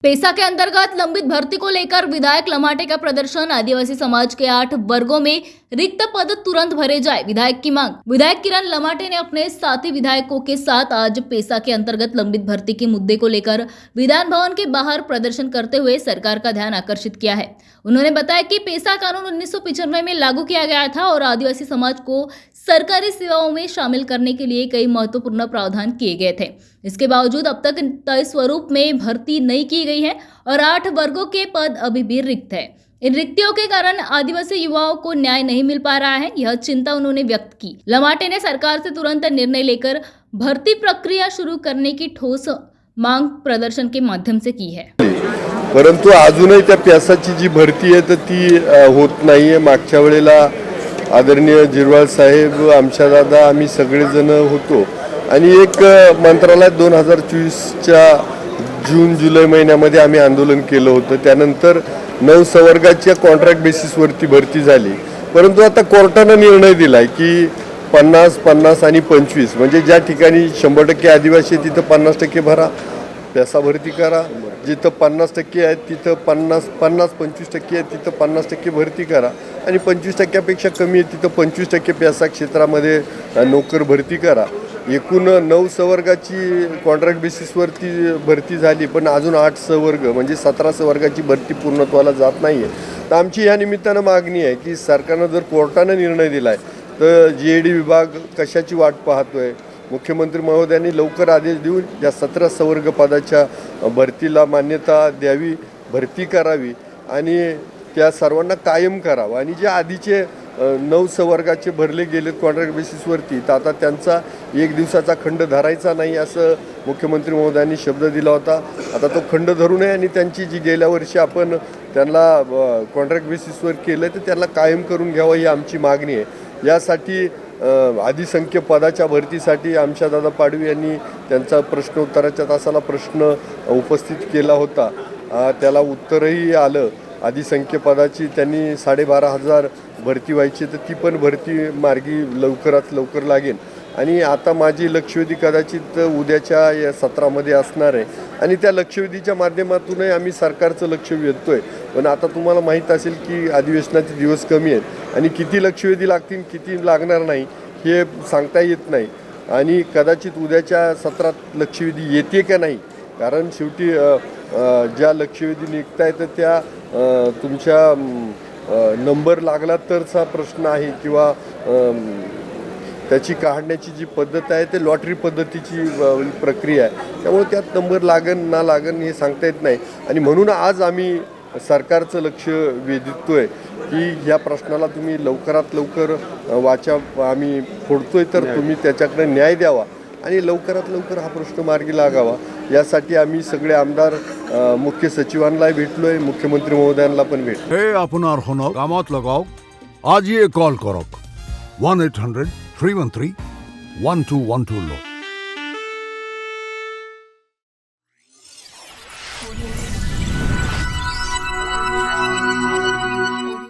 PESA के अंतर्गत लंबित भर्ती को लेकर विधायक लमाटे का प्रदर्शन। आदिवासी समाज के 8 वर्गों में रिक्त पद तुरंत भरे जाए, विधायक की मांग। विधायक किरण लमाटे ने अपने साथी विधायकों के साथ आज पेसा के अंतर्गत लंबित भर्ती के मुद्दे को लेकर विधान भवन के बाहर प्रदर्शन करते हुए सरकार का ध्यान आकर्षित किया है। उन्होंने बताया कि पेसा कानून 1995 में लागू किया गया था और आदिवासी समाज को सरकारी सेवाओं में शामिल करने के लिए कई महत्वपूर्ण प्रावधान किए गए थे। इसके बावजूद अब तक तय स्वरूप में भर्ती नहीं की गई है और 8 वर्गों के पद अभी भी रिक्त है। इन रिक्तियों के कारण आदिवासी युवाओं को न्याय नहीं मिल पा रहा है, यह चिंता उन्होंने व्यक्त की। लमाटे ने सरकार से तुरंत निर्णय लेकर भर्ती प्रक्रिया शुरू करने की ठोस मांग प्रदर्शन के माध्यम से की है। परंतु अजूनही त्या प्यासाची जी भरती आहे तर ती होत नाहीये। मागच्या वेळेला आदरणीय जिरवाळ साहेब, आमच्या दादा, आम्ही सगळेजण होतो आणि एक मंत्रालयात 2024च्या जून-जुलै महिन्यामध्ये आम्ही आंदोलन केलं होतं। त्यानंतर 9 संवर्गाच्या कॉन्ट्रॅक्ट बेसिसवरती भरती झाली। परंतु आता कोर्टाने निर्णय दिलाय की 50-50 आणि 25 म्हणजे ज्या ठिकाणी 100% आदिवासी तिथं 50% भरा, पैसा भरती करा। जिथं 50% आहेत तिथं 50-25% आहेत तिथं 50% भरती करा आणि 25%पेक्षा कमी आहे तिथं 25% पैसा क्षेत्रामध्ये नोकर भरती करा। एकूण 9 संवर्गाची कॉन्ट्रॅक्ट बेसिसवरती भरती झाली, पण अजून 8 संवर्ग म्हणजे 17 संवर्गाची भरती पूर्णत्वाला जात नाही आहे। तर आमची या निमित्तानं मागणी आहे की सरकारनं जर कोर्टानं निर्णय दिलाय तर GAD विभाग कशाची वाट पाहतोय? मुख्यमंत्री महोदयांनी लवकर आदेश देऊन या 17 संवर्ग पदाच्या भरतीला मान्यता द्यावी, भरती करावी आणि त्या सर्वांना कायम करावं। आणि जे आधीचे 9 संवर्गाचे भरले गेलेत कॉन्ट्रॅक्ट बेसिसवरती तर आता त्यांचा 1 दिवसाचा खंड धरायचा नाही असं मुख्यमंत्री महोदयांनी शब्द दिला होता। आता तो खंड धरू नये आणि त्यांची जी गेल्या वर्षी आपण त्यांना कॉन्ट्रॅक्ट बेसिसवर केलं तर त्यांना कायम करून घ्यावं ही आमची मागणी आहे। यासाठी अधिसंख्य पदाच्या भरतीसाठी आमच्या दादा पाडवी यांनी त्यांचा प्रश्नोत्तराच्या तासाला प्रश्न उपस्थित केला होता। त्याला उत्तरही आलं। अधिसंख्य पदाची त्यांनी 12,500 भरती व्हायची तर ती पण भरती मार्गी लवकरात लवकर लागेल। आणि आता माझी लक्षवेधी कदाचित उद्याच्या या सत्रामध्ये असणार आहे आणि त्या लक्षवेधीच्या माध्यमातूनही आम्ही सरकारचं लक्ष वेधतोय। पण आता तुम्हाला माहीत असेल की अधिवेशनाचे दिवस कमी आहेत आणि किती लक्षवेधी लागतील किती लागणार नाही हे सांगता येत नाही आणि कदाचित उद्याच्या सत्रात लक्षवेधी येते का नाही, कारण शेवटी ज्या लक्षवेधी निघत आहेत तर त्या तुमच्या नंबर लागला तरचा प्रश्न आहे किंवा त्याची काढण्याची जी पद्धत आहे ते लॉटरी पद्धतीची प्रक्रिया आहे। त्यामुळे त्यात नंबर लागन ना लागन हे सांगता येत नाही आणि म्हणून आज आम्ही सरकारचं लक्ष वेधतोय की ह्या प्रश्नाला तुम्ही लवकरात लवकर वाचा आम्ही फोडतोय तर तुम्ही त्याच्याकडे न्याय द्यावा आणि लवकरात लवकर हा प्रश्न मार्गी लागावा। यासाठी आम्ही सगळे आमदार मुख्य सचिवांना भेटलोय, मुख्यमंत्री महोदयांना पण भेटलो। हे আপনার হনক কামত লগাওক, আজিয়ে কল করক 1-800-313-1212 লো।